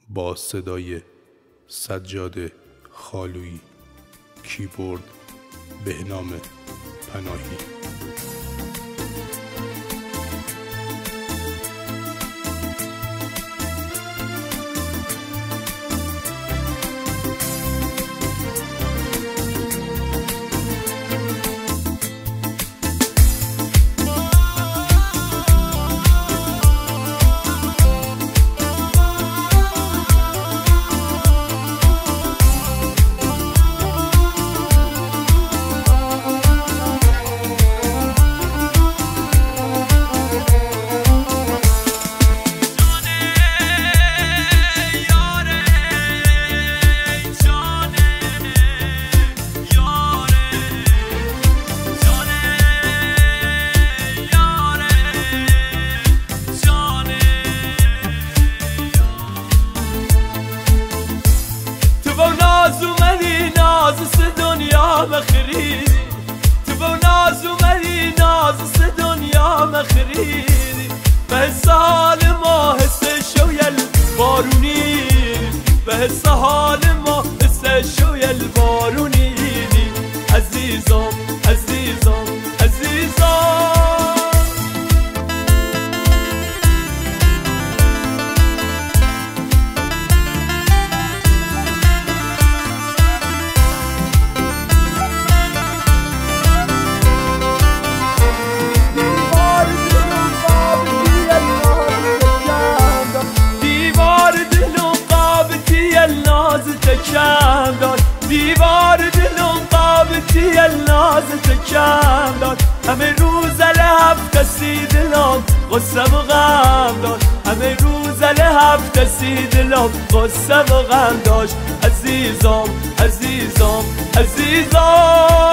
با صدای سجاد خالویی، کیبورد بهنام پناهی. تو با ناز اومدی ناز سه دنیا مخریدی به حس حال ما حس شویل بارونی به حس حال ما حس شویل بارونی عزیزم عزیزم عزیزم دیوار دلم قابطی الناز تکم داد همه روز هفت کسی دلم غصه و غم داشت همه روز هفت کسی دلم غصه و غم داشت عزیزم عزیزم عزیزم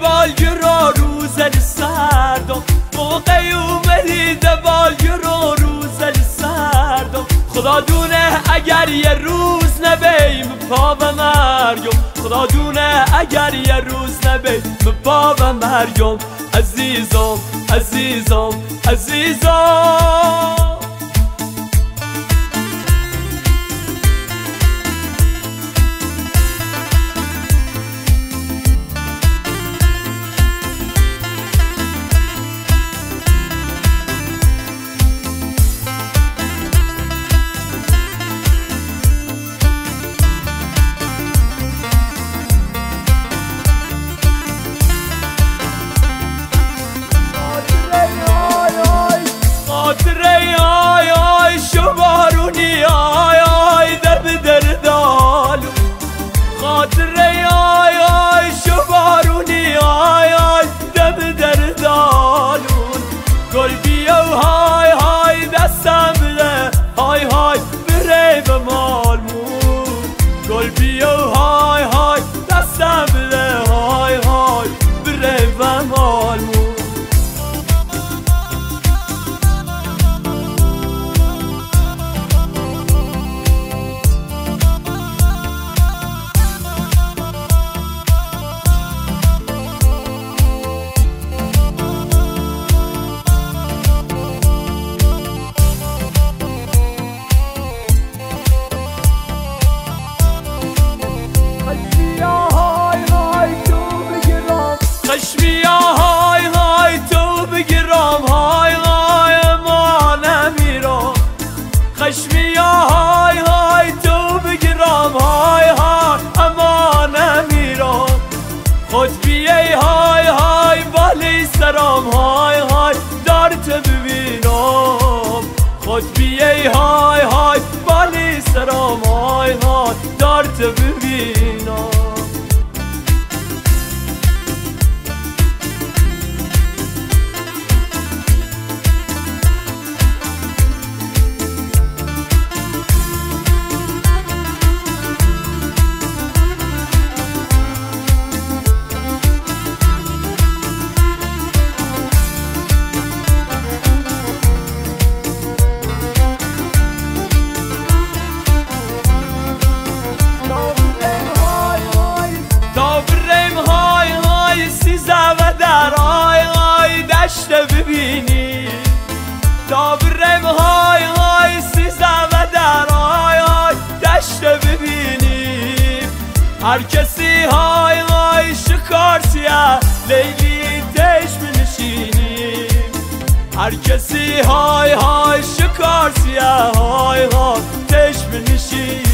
دبالگرا روزل سردم موقعی اومدی دبالگرا روزل سردم خدا دونه اگر یه روز نبیم پا و مرگم خدا دونه اگر یه روز نبیم پا و مرگم عزیزم عزیزم عزیزم خود بیای های های بالی سرام های های دارت ببینم هر کسی های های شکارسیه لیلی چشم نشینیم هر کسی های های شکارسیه های های چشم نشینیم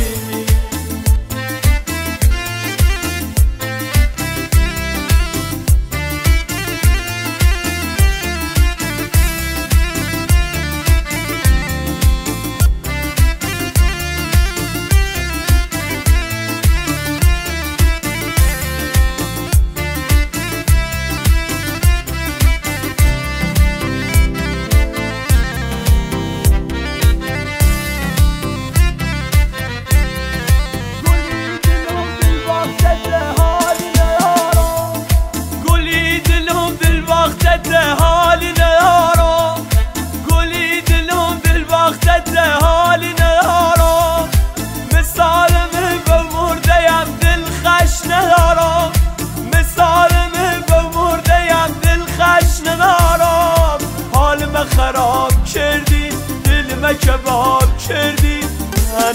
خراب کردی دلم کباب کردی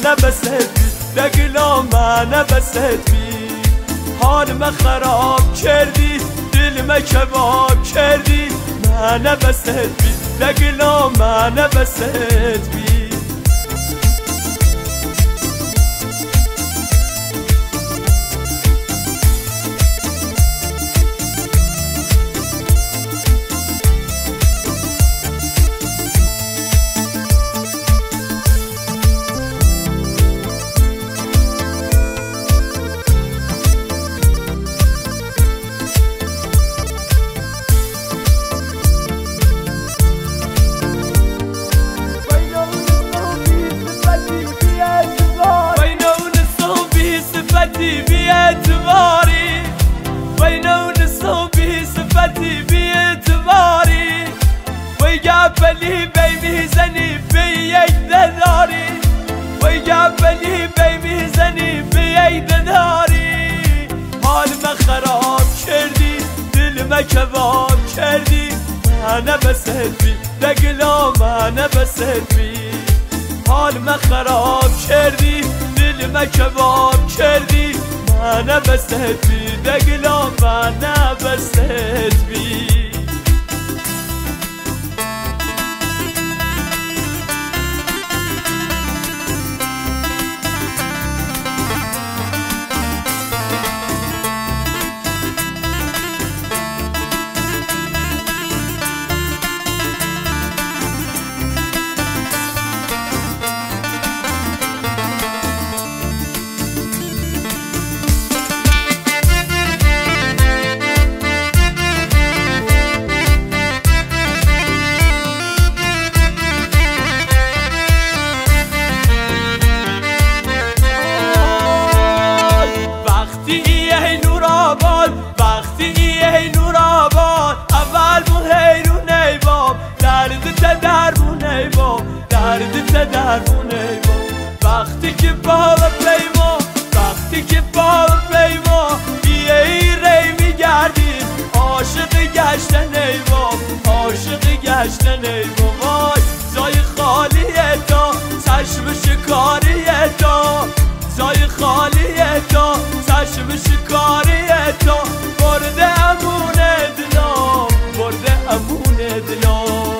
من بست بی دگلا من بست بی حالم خراب کردی دلم کباب کردی من بست بی دگلا من بست بی بی‌اعتباری وینون صوبی صفتی بی‌اعتباری وی قبلی بی میزنی بی یک دداری وی قبلی بی میزنی بی یک دداری حالم خراب کردی دلم کباب کردی من بست بی دگلا من بست بی حالم خراب کردی دلم کباب کردی من بست بی دگلا من بست بی درمونه وقتی که با پیما وقتی که با پیما یه ری میگردیم عاشق گشتن ایوام عاشق گشتن ایوام وای زای خالیه تا چشم شکاریه تا زای خالیه تا چشم شکاریه تا برده امونه دلام برده امونه دلام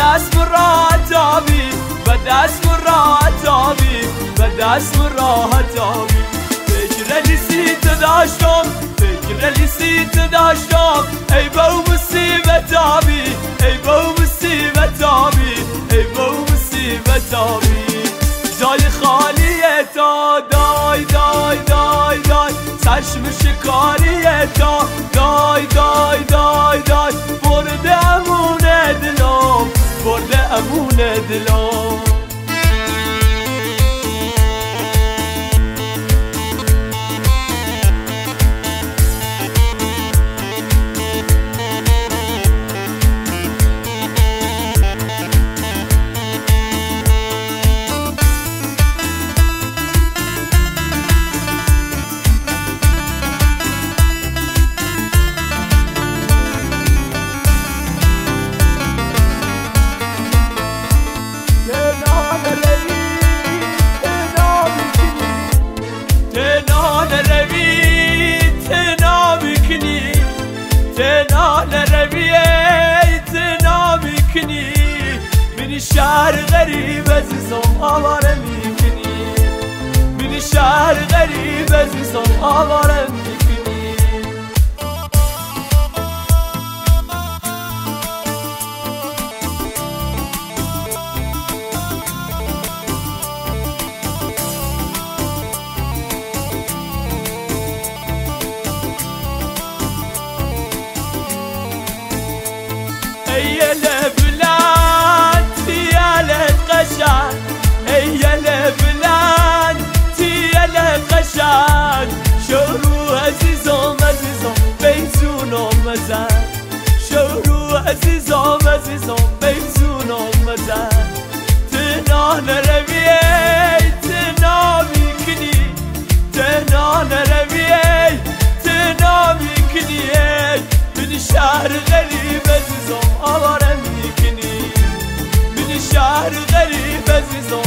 دست راحت آبی و دست راحت آبی و دست راحت آبی فکر لیسیت داشتم فکر لیسیت داشتم ای با مصیبت آبی ای با مصیبت آبی ای با مصیبت آبی جای خالی دای دای دای دای چشم شکاریه دای دای دای دای برده امونه دلم برده امونه دلم شهر غریب عزیزم آواره میکنی بینی شهر غریب عزیزم آواره میکنی ای لبلان تيال قشان شورو عزيزم عزيزم بيزونم مزان شورو عزيزم عزيزم بيزونم مزان تنان ربيعي تنامي كني تنان ربيعي تنامي كني من شهر غريب عزيزم آوارم كني من شهر غريب عزيزم